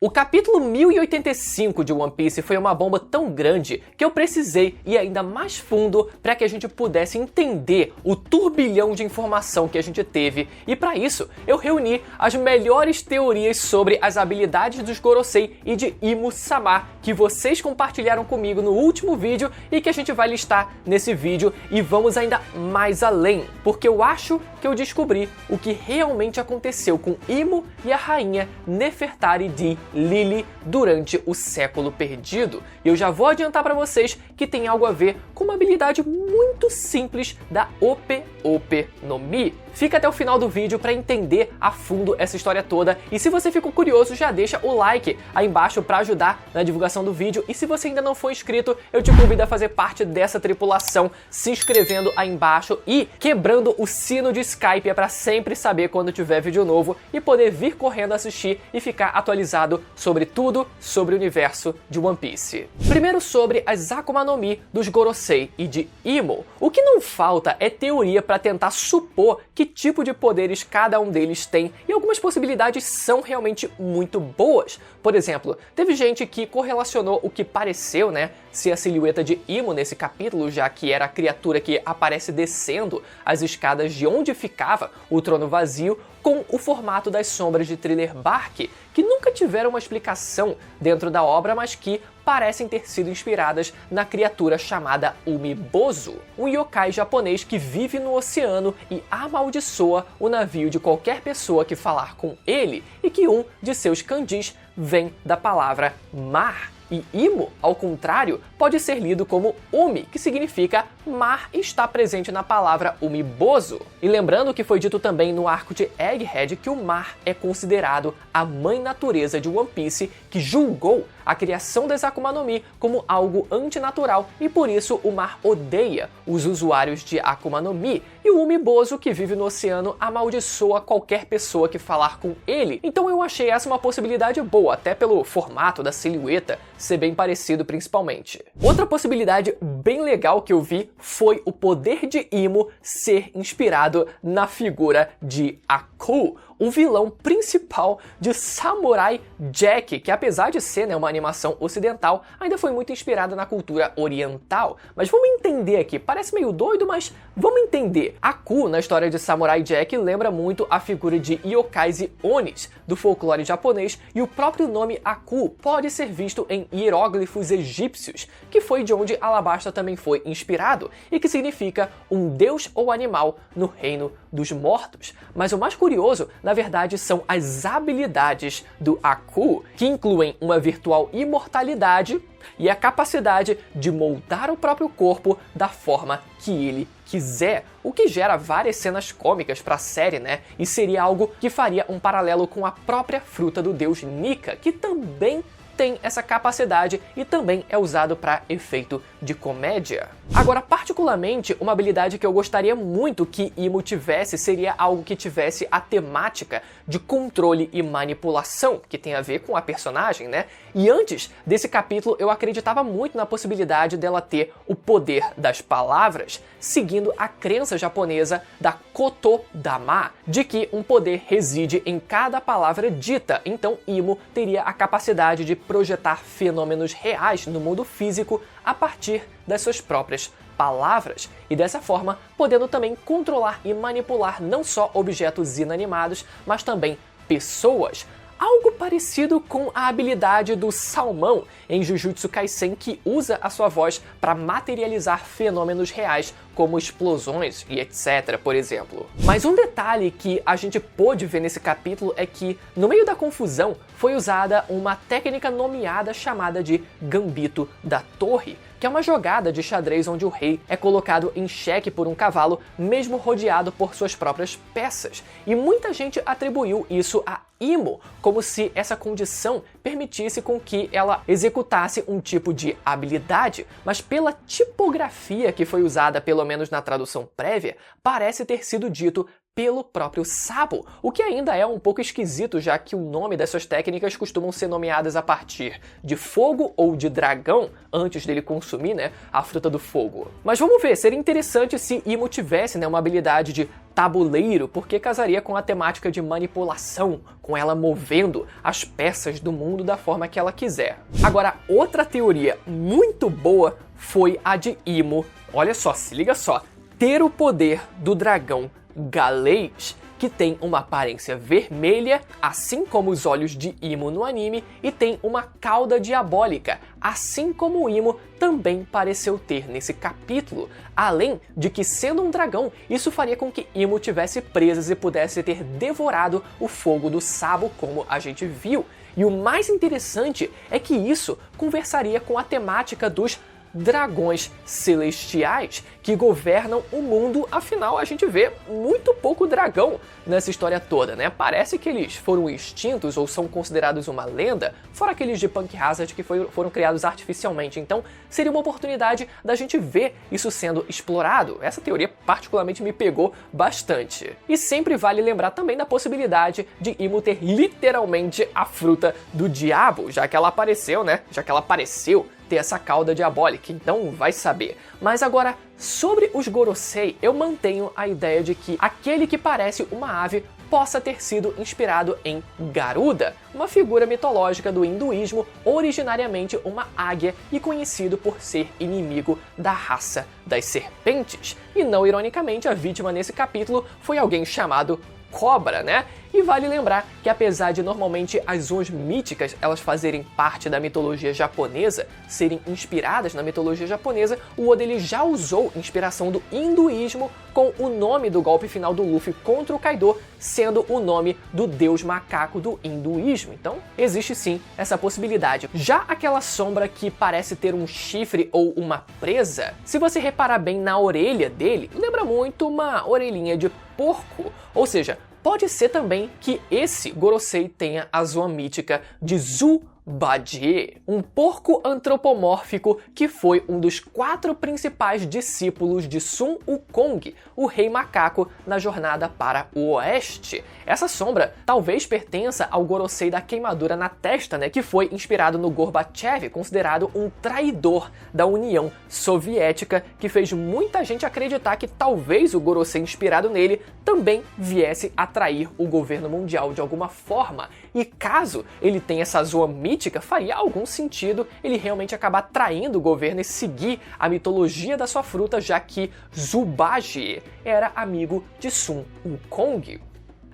O capítulo 1085 de One Piece foi uma bomba tão grande que eu precisei ir ainda mais fundo para que a gente pudesse entender o turbilhão de informação que a gente teve, e para isso eu reuni as melhores teorias sobre as habilidades dos Gorosei e de Imu-sama que vocês compartilharam comigo no último vídeo e que a gente vai listar nesse vídeo, e vamos ainda mais além, porque eu acho que eu descobri o que realmente aconteceu com Imu e a rainha Nefertari de Lily durante o século perdido. E eu já vou adiantar para vocês que tem algo a ver com uma habilidade muito simples da Ope Ope no Mi. Fica até o final do vídeo para entender a fundo essa história toda, e se você ficou curioso, já deixa o like aí embaixo para ajudar na divulgação do vídeo, e se você ainda não for inscrito, eu te convido a fazer parte dessa tripulação se inscrevendo aí embaixo e quebrando o sino de Skype, é para sempre saber quando tiver vídeo novo e poder vir correndo assistir e ficar atualizado sobre tudo sobre o universo de One Piece. Primeiro, sobre as Akuma no Mi dos Gorosei e de Imu. O que não falta é teoria para tentar supor que tipo de poderes cada um deles tem, e algumas possibilidades são realmente muito boas. Por exemplo, teve gente que correlacionou o que pareceu, ser a silhueta de Imu nesse capítulo, já que era a criatura que aparece descendo as escadas de onde ficava o trono vazio, com o formato das sombras de Thriller Bark, que nunca tiveram uma explicação dentro da obra, mas que parecem ter sido inspiradas na criatura chamada Umibozu, um yokai japonês que vive no oceano e amaldiçoa o navio de qualquer pessoa que falar com ele, e que um de seus kanjis vem da palavra mar. E Imu, ao contrário, pode ser lido como Umi, que significa mar, e está presente na palavra Umibozu. E lembrando que foi dito também no arco de Egghead que o mar é considerado a mãe natureza de One Piece, que julgou a criação das Akuma no Mi como algo antinatural, e por isso o mar odeia os usuários de Akuma no Mi, e o Umibozu, que vive no oceano, amaldiçoa qualquer pessoa que falar com ele. Então eu achei essa uma possibilidade boa, até pelo formato da silhueta ser bem parecido principalmente. Outra possibilidade bem legal que eu vi foi o poder de Imu ser inspirado na figura de Aku, o vilão principal de Samurai Jack, que apesar de ser uma animação ocidental, ainda foi muito inspirada na cultura oriental. Mas vamos entender aqui, parece meio doido, mas vamos entender. Aku, na história de Samurai Jack, lembra muito a figura de yokais e onis do folclore japonês, e o próprio nome Aku pode ser visto em hieróglifos egípcios, que foi de onde Alabasta também foi inspirado, e que significa um deus ou animal no reino dos mortos. Mas o mais curioso, na verdade, são as habilidades do Aku, que incluem uma virtual imortalidade e a capacidade de moldar o próprio corpo da forma que ele quiser, o que gera várias cenas cômicas para a série, E seria algo que faria um paralelo com a própria fruta do deus Nika, que também tem essa capacidade e também é usado para efeito de comédia. Agora, particularmente, uma habilidade que eu gostaria muito que Imu tivesse seria algo que tivesse a temática de controle e manipulação, que tem a ver com a personagem, E antes desse capítulo, eu acreditava muito na possibilidade dela ter o poder das palavras, seguindo a crença japonesa da Koto-dama, de que um poder reside em cada palavra dita. Então, Imu teria a capacidade de projetar fenômenos reais no mundo físico a partir das suas próprias palavras, e dessa forma podendo também controlar e manipular não só objetos inanimados, mas também pessoas. Algo parecido com a habilidade do Salmão em Jujutsu Kaisen, que usa a sua voz para materializar fenômenos reais, como explosões e etc, por exemplo. Mas um detalhe que a gente pôde ver nesse capítulo é que, no meio da confusão, foi usada uma técnica nomeada chamada de Gambito da Torre, que é uma jogada de xadrez onde o rei é colocado em xeque por um cavalo, mesmo rodeado por suas próprias peças. E muita gente atribuiu isso a Imu, como se essa condição permitisse com que ela executasse um tipo de habilidade, mas pela tipografia que foi usada, pelo menos na tradução prévia, parece ter sido dito pelo próprio Sabo, o que ainda é um pouco esquisito, já que o nome dessas técnicas costumam ser nomeadas a partir de fogo ou de dragão, antes dele consumir, né, a fruta do fogo. Mas vamos ver, seria interessante se Imo tivesse, né, uma habilidade de tabuleiro, porque casaria com a temática de manipulação, com ela movendo as peças do mundo da forma que ela quiser. Agora, outra teoria muito boa foi a de Imo, olha só, se liga só, ter o poder do dragão galês, que tem uma aparência vermelha, assim como os olhos de Imo no anime, e tem uma cauda diabólica, assim como o Imo também pareceu ter nesse capítulo. Além de que, sendo um dragão, isso faria com que Imo tivesse presas e pudesse ter devorado o fogo do Sabo, como a gente viu. E o mais interessante é que isso conversaria com a temática dos dragões celestiais que governam o mundo. Afinal, a gente vê muito pouco dragão nessa história toda, né? Parece que eles foram extintos ou são considerados uma lenda, fora aqueles de Punk Hazard que foram criados artificialmente. Então, seria uma oportunidade da gente ver isso sendo explorado. Essa teoria particularmente me pegou bastante. E sempre vale lembrar também da possibilidade de Imo ter literalmente a fruta do diabo, já que ela apareceu, né? Já que ela apareceu ter essa cauda diabólica, então vai saber. Mas agora, sobre os Gorosei, eu mantenho a ideia de que aquele que parece uma ave possa ter sido inspirado em Garuda, uma figura mitológica do hinduísmo, originariamente uma águia e conhecido por ser inimigo da raça das serpentes. E não ironicamente, a vítima nesse capítulo foi alguém chamado Cobra, né? E vale lembrar que, apesar de normalmente as zonas míticas elas fazerem parte da mitologia japonesa, serem inspiradas na mitologia japonesa, o Oda ele já usou inspiração do hinduísmo, com o nome do golpe final do Luffy contra o Kaido sendo o nome do deus macaco do hinduísmo. Então, existe sim essa possibilidade. Já aquela sombra que parece ter um chifre ou uma presa, se você reparar bem na orelha dele, lembra muito uma orelhinha de porco, ou seja, pode ser também que esse Gorosei tenha a zoa mítica de Zubaji, um porco antropomórfico que foi um dos 4 principais discípulos de Sun Wukong, o rei macaco, na jornada para o oeste. Essa sombra talvez pertença ao Gorosei da queimadura na testa, né, que foi inspirado no Gorbachev, considerado um traidor da União Soviética, que fez muita gente acreditar que talvez o Gorosei inspirado nele também viesse a trair o governo mundial de alguma forma. E caso ele tenha essa zoa mítica, faria algum sentido ele realmente acabar traindo o governo e seguir a mitologia da sua fruta, já que Zubaji era amigo de Sun Wukong.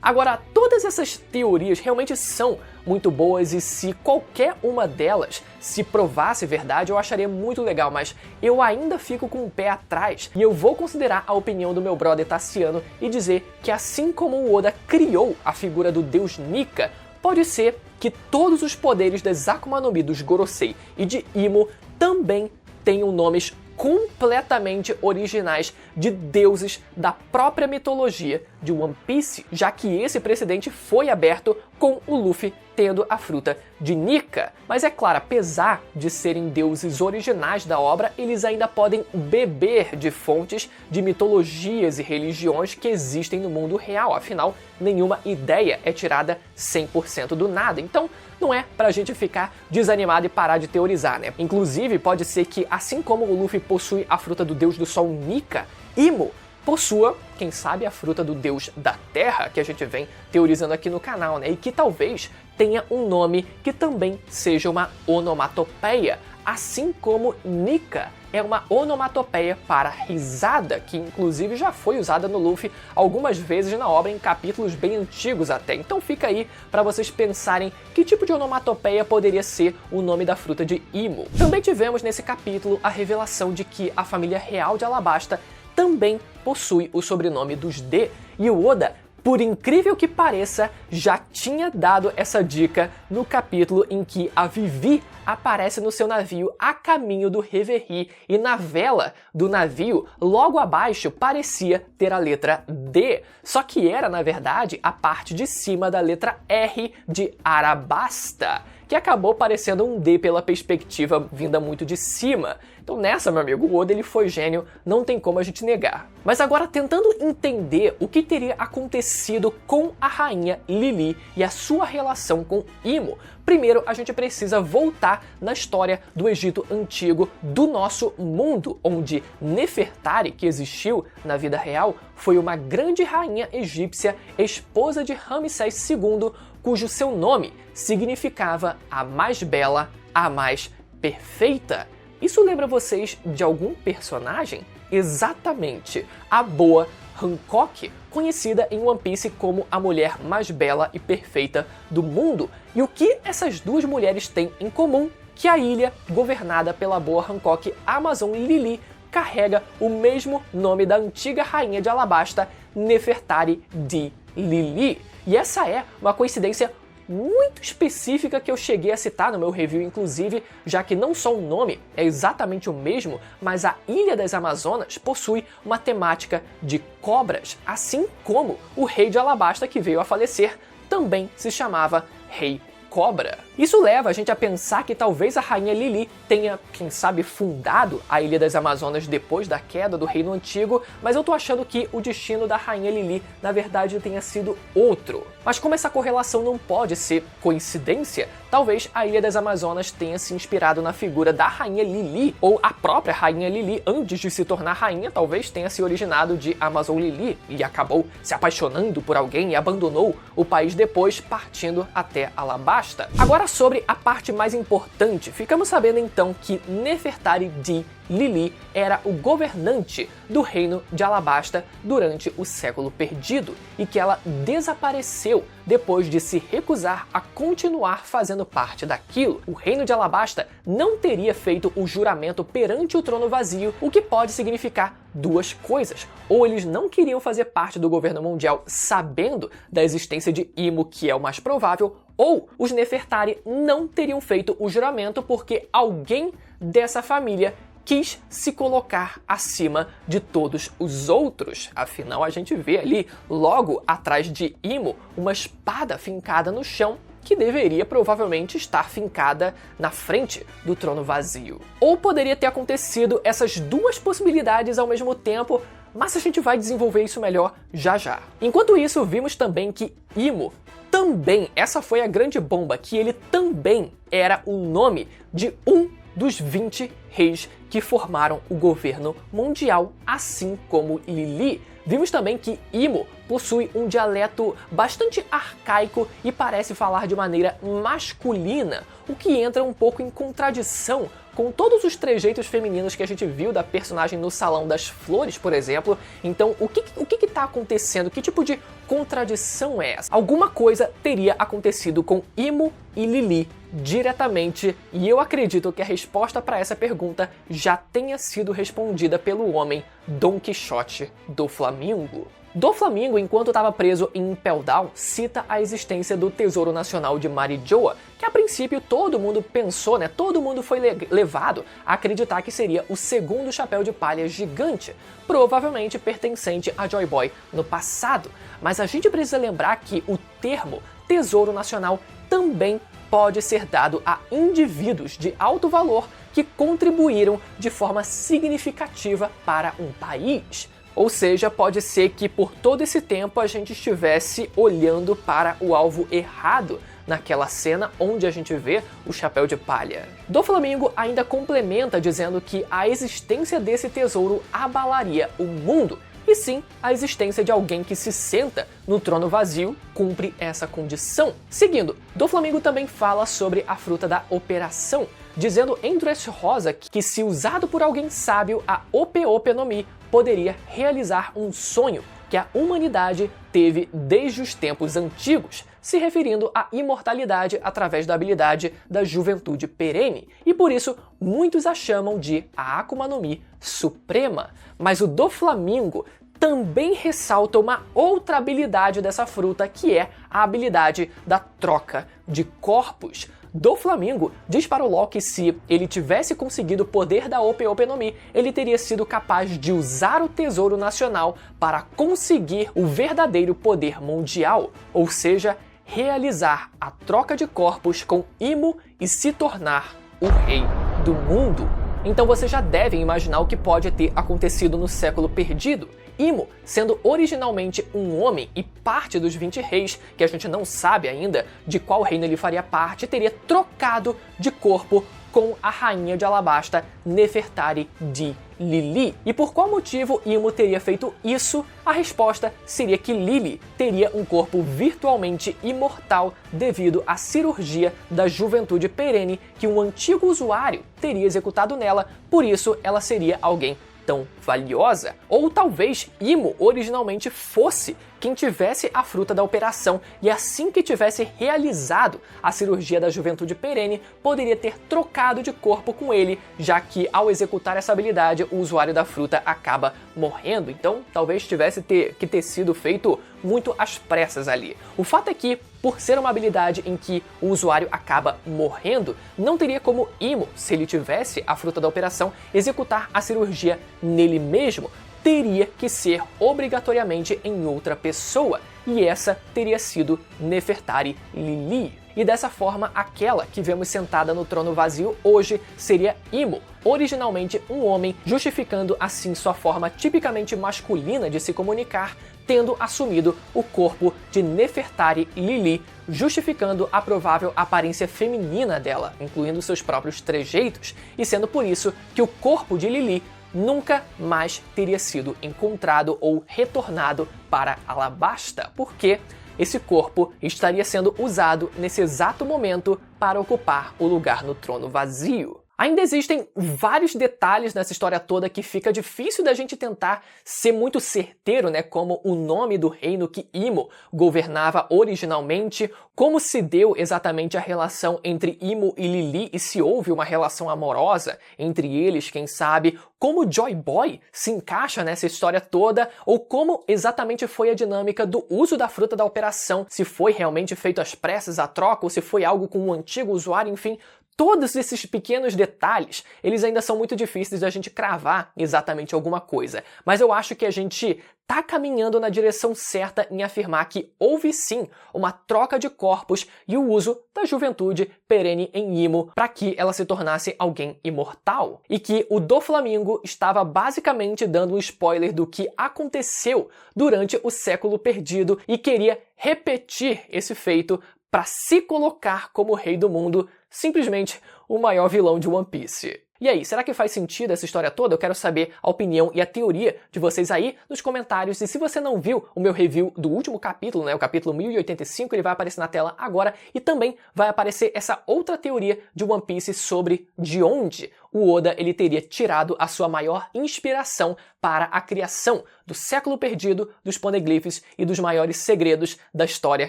Agora, todas essas teorias realmente são muito boas e se qualquer uma delas se provasse verdade, eu acharia muito legal, mas eu ainda fico com o pé atrás e eu vou considerar a opinião do meu brother Tassiano e dizer que, assim como o Oda criou a figura do deus Nika, pode ser que todos os poderes das Akuma no Mi dos Gorosei e de Imo também tenham nomes completamente originais de deuses da própria mitologia de One Piece, já que esse precedente foi aberto com o Luffy tendo a fruta de Nika. Mas é claro, apesar de serem deuses originais da obra, eles ainda podem beber de fontes de mitologias e religiões que existem no mundo real, afinal, nenhuma ideia é tirada 100% do nada, então não é pra gente ficar desanimado e parar de teorizar, né? Inclusive, pode ser que, assim como o Luffy possui a fruta do deus do sol Nika, Imo possua, quem sabe, a fruta do deus da terra, que a gente vem teorizando aqui no canal, né? E que talvez tenha um nome que também seja uma onomatopeia, assim como Nika é uma onomatopeia para risada, que inclusive já foi usada no Luffy algumas vezes na obra, em capítulos bem antigos até. Então fica aí para vocês pensarem que tipo de onomatopeia poderia ser o nome da fruta de Imo. Também tivemos nesse capítulo a revelação de que a família real de Alabasta também possui o sobrenome dos D, e o Oda, por incrível que pareça, já tinha dado essa dica no capítulo em que a Vivi aparece no seu navio a caminho do Reverie, e na vela do navio, logo abaixo, parecia ter a letra D, só que era, na verdade, a parte de cima da letra R de Arabasta, que acabou parecendo um D pela perspectiva vinda muito de cima. Então nessa, meu amigo, o Oda ele foi gênio, não tem como a gente negar. Mas agora, tentando entender o que teria acontecido com a rainha Lili e a sua relação com Imo, primeiro a gente precisa voltar na história do Egito Antigo, do nosso mundo, onde Nefertari, que existiu na vida real, foi uma grande rainha egípcia, esposa de Ramsés II, cujo seu nome significava a mais bela, a mais perfeita. Isso lembra vocês de algum personagem? Exatamente, a boa Hancock, conhecida em One Piece como a mulher mais bela e perfeita do mundo. E o que essas duas mulheres têm em comum? Que a ilha, governada pela boa Hancock, Amazon Lili, carrega o mesmo nome da antiga rainha de Alabasta, Nefertari de Lili. E essa é uma coincidência muito específica que eu cheguei a citar no meu review, inclusive, já que não só o nome é exatamente o mesmo, mas a Ilha das Amazonas possui uma temática de cobras, assim como o rei de Alabasta que veio a falecer também se chamava Rei Cobra. Isso leva a gente a pensar que talvez a rainha Lili tenha, quem sabe, fundado a Ilha das Amazonas depois da queda do Reino Antigo, mas eu tô achando que o destino da rainha Lili, na verdade, tenha sido outro. Mas como essa correlação não pode ser coincidência, talvez a Ilha das Amazonas tenha se inspirado na figura da rainha Lili, ou a própria rainha Lili, antes de se tornar rainha, talvez tenha se originado de Amazon Lili e acabou se apaixonando por alguém e abandonou o país depois, partindo até Alabasta. Agora, sobre a parte mais importante, ficamos sabendo então que Nefertari de Lili era o governante do reino de Alabasta durante o século perdido e que ela desapareceu depois de se recusar a continuar fazendo parte daquilo. O reino de Alabasta não teria feito o juramento perante o trono vazio, o que pode significar duas coisas. Ou eles não queriam fazer parte do governo mundial sabendo da existência de Imo, que é o mais provável, ou os Nefertari não teriam feito o juramento porque alguém dessa família quis se colocar acima de todos os outros. Afinal, a gente vê ali, logo atrás de Imo, uma espada fincada no chão que deveria provavelmente estar fincada na frente do trono vazio. Ou poderia ter acontecido essas duas possibilidades ao mesmo tempo, mas a gente vai desenvolver isso melhor já já. Enquanto isso, vimos também que Imo também, essa foi a grande bomba, que ele também era o nome de um dos 20 reis que formaram o governo mundial, assim como Lili. Vimos também que Imo possui um dialeto bastante arcaico e parece falar de maneira masculina, o que entra um pouco em contradição com todos os trejeitos femininos que a gente viu da personagem no Salão das Flores, por exemplo. Então, o que tá acontecendo? Que tipo de contradição é essa? Alguma coisa teria acontecido com Imo e Lili diretamente, e eu acredito que a resposta para essa pergunta já tenha sido respondida pelo homem Don Quixote do Flamingo. Do Flamingo, enquanto estava preso em Impel Down, cita a existência do Tesouro Nacional de Marijoa, que a princípio todo mundo pensou, todo mundo foi levado a acreditar que seria o segundo chapéu de palha gigante, provavelmente pertencente a Joy Boy no passado. Mas a gente precisa lembrar que o termo Tesouro Nacional também pode ser dado a indivíduos de alto valor que contribuíram de forma significativa para um país. Ou seja, pode ser que por todo esse tempo a gente estivesse olhando para o alvo errado naquela cena onde a gente vê o chapéu de palha. Do Flamingo ainda complementa dizendo que a existência desse tesouro abalaria o mundo, e sim, a existência de alguém que se senta no trono vazio cumpre essa condição. Seguindo, Do Flamingo também fala sobre a fruta da operação, dizendo em Dressrosa que se usado por alguém sábio, a Ope-Ope no Mi poderia realizar um sonho que a humanidade teve desde os tempos antigos, se referindo à imortalidade através da habilidade da juventude perene, e por isso muitos a chamam de a Akuma no Mi Suprema. Mas o Do Flamingo também ressalta uma outra habilidade dessa fruta, que é a habilidade da troca de corpos. Do Flamingo diz para o LOL que se ele tivesse conseguido o poder da Ope-Ope no Mi, ele teria sido capaz de usar o Tesouro Nacional para conseguir o verdadeiro poder mundial, ou seja, realizar a troca de corpos com Imo e se tornar o rei do mundo. Então você já deve imaginar o que pode ter acontecido no século perdido. Imo, sendo originalmente um homem e parte dos 20 reis, que a gente não sabe ainda de qual reino ele faria parte, teria trocado de corpo com a rainha de Alabasta, Nefertari de Lili. E por qual motivo Imo teria feito isso? A resposta seria que Lili teria um corpo virtualmente imortal devido à cirurgia da juventude perene que um antigo usuário teria executado nela, por isso ela seria alguém tão valiosa. Ou talvez Imo originalmente fosse quem tivesse a fruta da operação e assim que tivesse realizado a cirurgia da juventude perene, poderia ter trocado de corpo com ele, já que ao executar essa habilidade o usuário da fruta acaba morrendo, então talvez tivesse que ter sido feito muito às pressas ali. O fato é que, por ser uma habilidade em que o usuário acaba morrendo, não teria como Imo, se ele tivesse a fruta da operação, executar a cirurgia nele mesmo, teria que ser obrigatoriamente em outra pessoa, e essa teria sido Nefertari Lili. E dessa forma, aquela que vemos sentada no trono vazio hoje seria Imo, originalmente um homem, justificando assim sua forma tipicamente masculina de se comunicar, tendo assumido o corpo de Nefertari Lili, justificando a provável aparência feminina dela, incluindo seus próprios trejeitos, e sendo por isso que o corpo de Lili nunca mais teria sido encontrado ou retornado para Alabasta, porque esse corpo estaria sendo usado nesse exato momento para ocupar o lugar no trono vazio. Ainda existem vários detalhes nessa história toda que fica difícil da gente tentar ser muito certeiro, né? Como o nome do reino que Imo governava originalmente, como se deu exatamente a relação entre Imo e Lili e se houve uma relação amorosa entre eles, quem sabe, como Joy Boy se encaixa nessa história toda, ou como exatamente foi a dinâmica do uso da fruta da operação, se foi realmente feito às pressas a troca ou se foi algo com um antigo usuário, enfim. Todos esses pequenos detalhes, eles ainda são muito difíceis da gente cravar exatamente alguma coisa. Mas eu acho que a gente tá caminhando na direção certa em afirmar que houve sim uma troca de corpos e o uso da juventude perene em Imo para que ela se tornasse alguém imortal. E que o Doflamingo estava basicamente dando um spoiler do que aconteceu durante o século perdido e queria repetir esse feito para se colocar como rei do mundo, simplesmente o maior vilão de One Piece. E aí, será que faz sentido essa história toda? Eu quero saber a opinião e a teoria de vocês aí nos comentários. E se você não viu o meu review do último capítulo, né, o capítulo 1085, ele vai aparecer na tela agora. E também vai aparecer essa outra teoria de One Piece sobre de onde o Oda ele teria tirado a sua maior inspiração para a criação do século perdido, dos poneglyphs e dos maiores segredos da história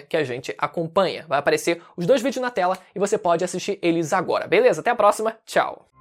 que a gente acompanha. Vai aparecer os dois vídeos na tela e você pode assistir eles agora, beleza? Até a próxima, tchau!